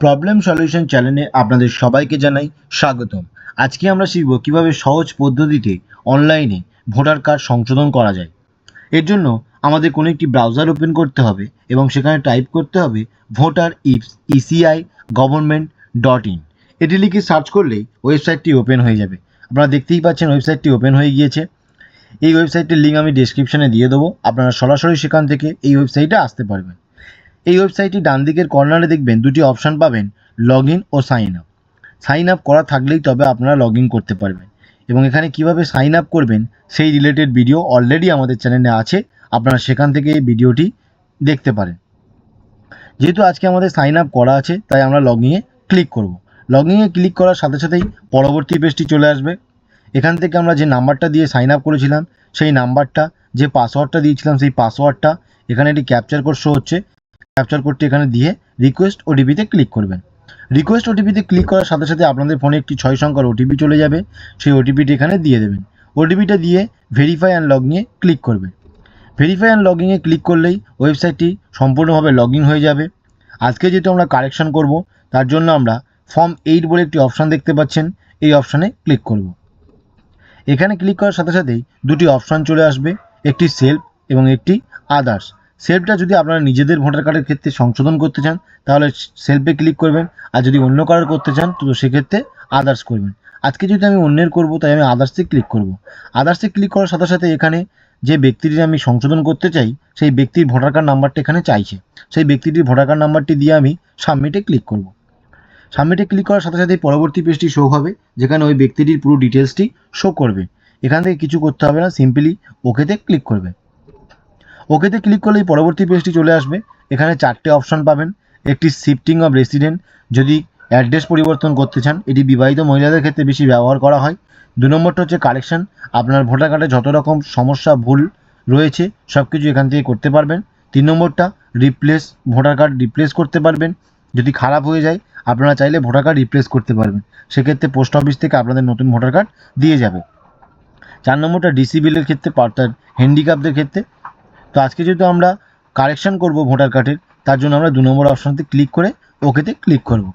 Problem solution চ্যানেলে আপনাদের সবাইকে জানাই স্বাগতম। আজকে আমরা শিখব কিভাবে সহজ পদ্ধতিতে অনলাইনে ভোটার কার্ড সংশোধন করা যায়। এর জন্য আমাদের কোনো একটি ব্রাউজার ওপেন করতে হবে এবং সেখানে টাইপ করতে হবে voter ECI government dot in. এটি লিখে সার্চ করলেই ওয়েবসাইটটি ওপেন হয়ে যাবে। আপনারা দেখতেই পাচ্ছেন ওয়েবসাইটটি ওপেন হয়ে গিয়েছে। এই ওয়েবসাইটের লিঙ্ক আমি ডেসক্রিপশনে দিয়ে দেবো, আপনারা সরাসরি সেখান থেকে এই ওয়েবসাইটে আসতে পারবেন। এই ওয়েবসাইটটি ডান দিকের কর্নারে দেখবেন দুটি অপশান পাবেন, লগ ইন ও সাইন আপ। সাইন আপ করা থাকলেই তবে আপনারা লগ ইন করতে পারবেন এবং এখানে কিভাবে সাইন আপ করবেন সেই রিলেটেড ভিডিও অলরেডি আমাদের চ্যানেলে আছে, আপনারা সেখান থেকে এই ভিডিওটি দেখতে পারেন। যেহেতু আজকে আমাদের সাইন আপ করা আছে তাই আমরা লগ ইনে ক্লিক করব। লগ ইনে ক্লিক করার সাথে সাথেই পরবর্তী পেজটি চলে আসবে। এখান থেকে আমরা যে নাম্বারটা দিয়ে সাইন আপ করেছিলাম সেই নাম্বারটা, যে পাসওয়ার্ডটা দিয়েছিলাম সেই পাসওয়ার্ডটা, এখানে একটি ক্যাপচার কোড শো হচ্ছে, ক্যাপচার কোডটি এখানে দিয়ে রিকোয়েস্ট ওটিপিতে ক্লিক করবেন। রিকোয়েস্ট ওটিপিতে ক্লিক করার সাথে সাথে আপনাদের ফোনে একটি 6 সংখ্যার ওটিপি চলে যাবে, সেই ওটিপিটি এখানে দিয়ে দেবেন। ওটিপিটা দিয়ে ভেরিফাই অ্যান্ড লগ ইনে ক্লিক করবেন। ভেরিফাই অ্যান্ড লগ ইনে ক্লিক করলেই ওয়েবসাইটটি সম্পূর্ণভাবে লগ ইন হয়ে যাবে। আজকে যেহেতু আমরা কারেকশন করব তার জন্য আমরা ফর্ম 8 বলে একটি অপশান দেখতে পাচ্ছেন, এই অপশানে ক্লিক করব। এখানে ক্লিক করার সাথে সাথেই দুটি অপশান চলে আসবে, একটি সেলফ এবং একটি আদার্স। সেলফটা যদি আপনারা নিজেদের ভোটার কার্ডের ক্ষেত্রে সংশোধন করতে চান তাহলে সেলফে ক্লিক করবেন, আর যদি অন্য কারোর করতে চান তো সেক্ষেত্রে আদার্স করবেন। আজকে যদি আমি অন্যের করব তাই আমি আদার্সে ক্লিক করব। আদার্সে ক্লিক করার সাথে সাথে এখানে যে ব্যক্তিটি আমি সংশোধন করতে চাই সেই ব্যক্তির ভোটার কার্ড নাম্বারটা এখানে চাইছে, সেই ব্যক্তিটির ভোটার কার্ড নাম্বারটি দিয়ে আমি সাবমিটে ক্লিক করব। সাবমিটে ক্লিক করার সাথে সাথেই পরবর্তী পেজটি শো হবে, যেখানে ওই ব্যক্তিটির পুরো ডিটেলসটি শো করবে। এখান থেকে কিছু করতে হবে না, সিম্পলি ওকেতে ক্লিক করবে। ওকেতে ক্লিক করলেই পরবর্তী পেজটি চলে আসবে। এখানে 4টে অপশান পাবেন। একটি শিফটিং অফ রেসিডেন্ট, যদি অ্যাড্রেস পরিবর্তন করতে চান, এটি বিবাহিত মহিলাদের ক্ষেত্রে বেশি ব্যবহার করা হয়। 2 নম্বরটা হচ্ছে কারেকশন, আপনার ভোটার কার্ডে যত রকম সমস্যা ভুল রয়েছে সব কিছু এখান থেকে করতে পারবেন। 3 নম্বরটা রিপ্লেস, ভোটার কার্ড রিপ্লেস করতে পারবেন, যদি খারাপ হয়ে যায় আপনারা চাইলে ভোটার কার্ড রিপ্লেস করতে পারবেন, সেক্ষেত্রে পোস্ট অফিস থেকে আপনাদের নতুন ভোটার কার্ড দিয়ে যাবে। 4 নম্বরটা ডিসেবলের ক্ষেত্রে, অর্থাৎ হ্যান্ডিক্যাপদের ক্ষেত্রে। তো আজকে যেহেতু আমরা কারেকশন করব ভোটার কার্ডের, তার জন্য আমরা 2 নম্বর অপশানতে ক্লিক করে ওকেতে ক্লিক করব।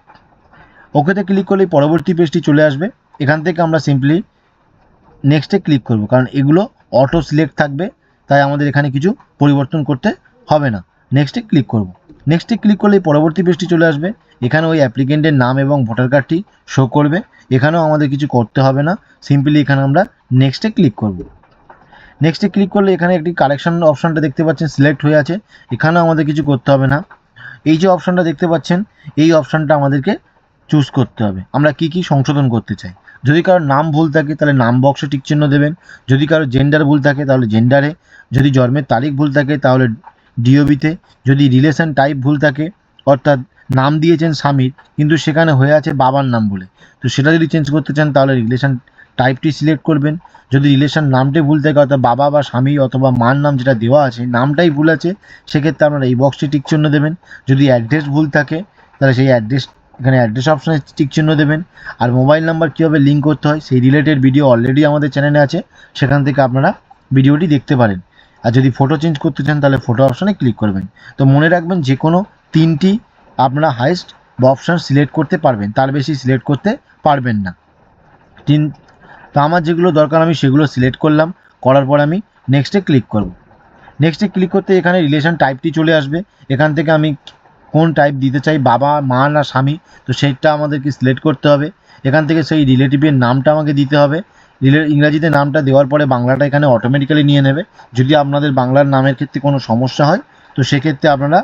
ওকেতে ক্লিক করলেই পরবর্তী পেজটি চলে আসবে। এখান থেকে আমরা সিম্পলি নেক্সটে ক্লিক করব, কারণ এগুলো অটো সিলেক্ট থাকবে, তাই আমাদের এখানে কিছু পরিবর্তন করতে হবে না। নেক্সটে ক্লিক করব। নেক্সটে ক্লিক করলেই পরবর্তী পেজটি চলে আসবে। এখানে ওই অ্যাপ্লিকেন্টের নাম এবং ভোটার কার্ডটি শো করবে, এখানেও আমাদের কিছু করতে হবে না, সিম্পলি এখানে আমরা নেক্সটে ক্লিক করব। নেক্সটে ক্লিক করলে এখানে একটি কারেকশন অপশানটা দেখতে পাচ্ছেন সিলেক্ট হয়ে আছে, এখানেও আমাদের কিছু করতে হবে না। এই যে অপশানটা দেখতে পাচ্ছেন এই অপশানটা আমাদেরকে চুজ করতে হবে, আমরা কি কি সংশোধন করতে চাই। যদি কারোর নাম ভুল থাকে তাহলে নাম বক্সে টিক চিহ্ন দেবেন, যদি কারোর জেন্ডার ভুল থাকে তাহলে জেন্ডারে, যদি জন্মের তারিখ ভুল থাকে তাহলে ডিওবিতে, যদি রিলেশন টাইপ ভুল থাকে, অর্থাৎ নাম দিয়েছেন স্বামীর কিন্তু সেখানে হয়ে আছে বাবার নাম বলে, তো সেটা যদি চেঞ্জ করতে চান তাহলে রিলেশন টাইপটি সিলেক্ট করবেন। যদি রিলেশন নামটাই ভুল থাকে, অর্থাৎ বাবা বা স্বামী অথবা মার নাম যেটা দেওয়া আছে নামটাই ভুল আছে, সেক্ষেত্রে আপনারা এই বক্সটি টিক চিহ্ন দেবেন। যদি অ্যাড্রেস ভুল থাকে তাহলে সেই অ্যাড্রেস, এখানে অ্যাড্রেস অপশানে টিক চিহ্ন দেবেন। আর মোবাইল নাম্বার কীভাবে লিঙ্ক করতে হয় সেই রিলেটেড ভিডিও অলরেডি আমাদের চ্যানেলে আছে, সেখান থেকে আপনারা ভিডিওটি দেখতে পারেন। আর যদি ফটো চেঞ্জ করতে চান তাহলে ফটো অপশানে ক্লিক করবেন। তো মনে রাখবেন যে কোনো 3টি আপনারা হাইস্ট বা অপশান সিলেক্ট করতে পারবেন, তার বেশি সিলেক্ট করতে পারবেন না। তো আমার যেগুলো দরকার আমি সেগুলো সিলেক্ট করলাম, করার পর আমি নেক্সটে ক্লিক করব। নেক্সটে ক্লিক করতে এখানে রিলেশন টাইপটি চলে আসবে, এখান থেকে আমি কোন টাইপ দিতে চাই, বাবা মা না স্বামী, তো সেইটা আমাদেরকে সিলেক্ট করতে হবে। এখান থেকে সেই রিলেটিভের নামটা আমাকে দিতে হবে। ইংরাজিতে নামটা দেওয়ার পরে বাংলাটা এখানে অটোমেটিক্যালি নিয়ে নেবে। যদি আপনাদের বাংলার নামের ক্ষেত্রে কোনো সমস্যা হয় তো সেক্ষেত্রে আপনারা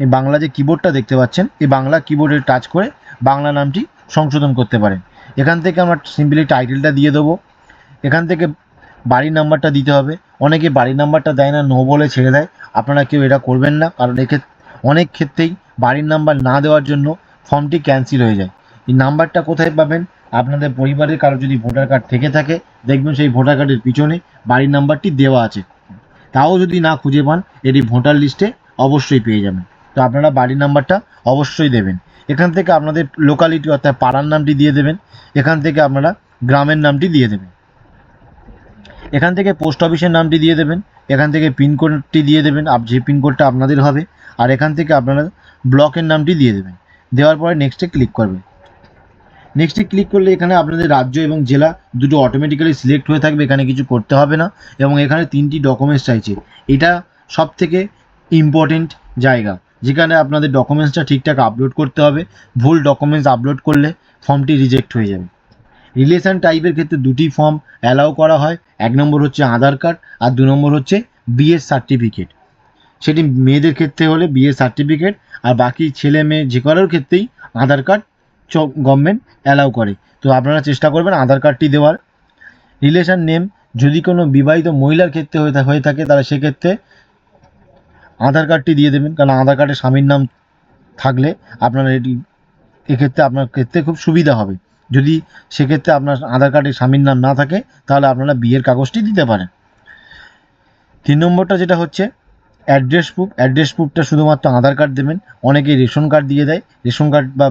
এই বাংলা যে কিবোর্ডটা দেখতে পাচ্ছেন এই বাংলা কিবোর্ডে টাচ করে বাংলা নামটি সংশোধন করতে পারেন। এখান থেকে আমরা সিম্পলি টাইটেলটা দিয়ে দেবো। এখান থেকে বাড়ির নাম্বারটা দিতে হবে, অনেকে বাড়ির নাম্বারটা দেয় না, নো বলে ছেড়ে দেয়, আপনারা কেউ এটা করবেন না, কারণ অনেক ক্ষেত্রেই বাড়ির নাম্বার না দেওয়ার জন্য ফর্মটি ক্যান্সেল হয়ে যায়। এই নাম্বারটা কোথায় পাবেন, আপনাদের পরিবারের কারো যদি ভোটার কার্ড থেকে থাকে দেখবেন সেই ভোটার কার্ডের পিছনে বাড়ির নাম্বারটি দেওয়া আছে, তাও যদি না খুঁজে পান এটি ভোটার লিস্টে অবশ্যই পেয়ে যাবেন। তো আপনারা বাড়ির নাম্বারটা অবশ্যই দেবেন। এখান থেকে আপনাদের লোকালিটি অর্থাৎ পাড়ার নামটি দিয়ে দেবেন, এখান থেকে আপনারা গ্রামের নামটি দিয়ে দেবেন, এখান থেকে পোস্ট অফিসের নামটি দিয়ে দেবেন, এখান থেকে পিনকোডটি দিয়ে দেবেন যে পিনকোডটা আপনাদের হবে, আর এখান থেকে আপনারা ব্লকের নামটি দিয়ে দেবেন। দেওয়ার পরে নেক্সটে ক্লিক করবেন। নেক্সটে ক্লিক করলে এখানে আপনাদের রাজ্য এবং জেলা দুটো অটোমেটিক্যালি সিলেক্ট হয়ে থাকবে, এখানে কিছু করতে হবে না। এবং এখানে 3টি ডকুমেন্টস চাইছে, এটা সব থেকে ইম্পর্টেন্ট জায়গা যেখানে আপনাদের ডকুমেন্টসটা ঠিকঠাক আপলোড করতে হবে। ভুল ডকুমেন্টস আপলোড করলে ফর্মটি রিজেক্ট হয়ে যাবে। রিলেশন টাইপের ক্ষেত্রে দুটি ফর্ম অ্যালাউ করা হয়, 1 নম্বর হচ্ছে আধার কার্ড আর 2 নম্বর হচ্ছে বিয়ের সার্টিফিকেট। সেটি মেয়েদের ক্ষেত্রে হলে বিয়ের সার্টিফিকেট, আর বাকি ছেলে মেয়ে যে কারোর ক্ষেত্রেই আধার কার্ড গভর্নমেন্ট অ্যালাউ করে। তো আপনারা চেষ্টা করবেন আধার কার্ডটি দেওয়ার। রিলেশন নেম যদি কোনো বিবাহিত মহিলার ক্ষেত্রে হয়ে থাকে তাহলে সেক্ষেত্রে আধার কার্ডটি দিয়ে দেবেন, কারণ আধার কার্ডে স্বামীর নাম থাকলে আপনারা এক্ষেত্রে আপনার ক্ষেত্রে খুব সুবিধা হবে। যদি সেক্ষেত্রে আপনার আধার কার্ডে স্বামীর নাম না থাকে তাহলে আপনারা বিয়ের কাগজটি দিতে পারেন। 3 নম্বরটা যেটা হচ্ছে অ্যাড্রেস প্রুফ। অ্যাড্রেস প্রুফটা শুধুমাত্র আধার কার্ড দেবেন, অনেকেই রেশন কার্ড দিয়ে দেয়, রেশন কার্ড বা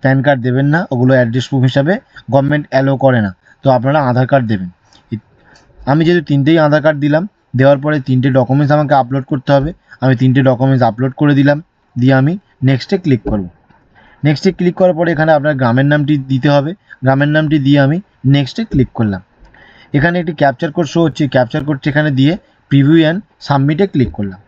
প্যান কার্ড দেবেন না, ওগুলো অ্যাড্রেস প্রুফ হিসাবে গভর্নমেন্ট অ্যালো করে না। তো আপনারা আধার কার্ড দেবেন। আমি যেহেতু 3টেই আধার কার্ড দিলাম, দেওয়ার পরে 3টে ডকুমেন্টস আমাকে আপলোড করতে হবে। আমি 3টে ডকুমেন্টস আপলোড করে দিলাম, দিয়ে আমি নেক্সটে ক্লিক করব। নেক্সটে ক্লিক করার পরে এখানে আপনার গ্রামের নামটি দিতে হবে, গ্রামের নামটি দিয়ে আমি নেক্সটে ক্লিক করলাম। এখানে একটি ক্যাপচার কোড শো হচ্ছে, ক্যাপচার কোডটি এখানে দিয়ে প্রিভিউ অ্যান্ড সাবমিটে ক্লিক করলাম।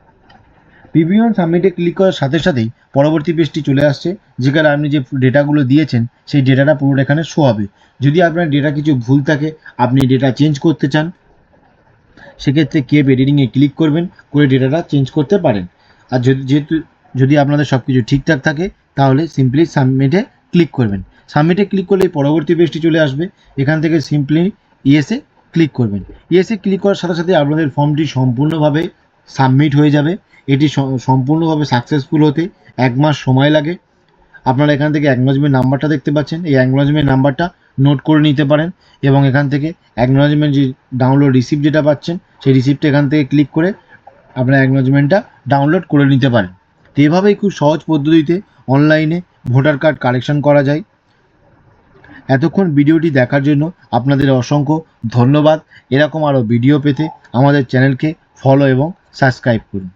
প্রিভিউ অ্যান্ড সাবমিটে ক্লিক করার সাথে সাথেই পরবর্তী পেজটি চলে আসছে, যেখানে আপনি যে ডেটাগুলো দিয়েছেন সেই ডেটাটা পুরোটা এখানে শো হবে। যদি আপনার ডেটা কিছু ভুল থাকে, আপনি ডেটা চেঞ্জ করতে চান, সেক্ষেত্রে কেপ এডিটিংয়ে ক্লিক করবেন, করে ডেটাটা চেঞ্জ করতে পারেন। আর যদি আপনাদের সব কিছু ঠিকঠাক থাকে তাহলে সিম্পলি সাবমিটে ক্লিক করবেন। সাবমিটে ক্লিক করলে পরবর্তী পেজটি চলে আসবে, এখান থেকে সিম্পলি ইয়েসে ক্লিক করবেন। ইয়েসে ক্লিক করার সাথে সাথে আপনাদের ফর্মটি সম্পূর্ণভাবে সাবমিট হয়ে যাবে। এটি সম্পূর্ণভাবে সাকসেসফুল হতে 1 মাস সময় লাগে। আপনারা এখান থেকে অ্যাকনলেজমেন্ট নাম্বারটা দেখতে পাচ্ছেন, এই অ্যাকনলেজমেন্ট নাম্বারটা নোট করে নিতে পারেন এবং এখান থেকে অ্যাকনলেজমেন্ট যে ডাউনলোড রিসিপ্ট যেটা পাচ্ছেন সেই রিসিপ্টটা এখান থেকে ক্লিক করে আপনার অ্যাকনলেজমেন্টটা ডাউনলোড করে নিতে পারেন। তো এভাবেই খুব সহজ পদ্ধতিতে অনলাইনে ভোটার কার্ড কালেকশন করা যায়। এতক্ষণ ভিডিওটি দেখার জন্য আপনাদের অসংখ্য ধন্যবাদ। এরকম আরও ভিডিও পেতে আমাদের চ্যানেলকে ফলো এবং সাবস্ক্রাইব করুন।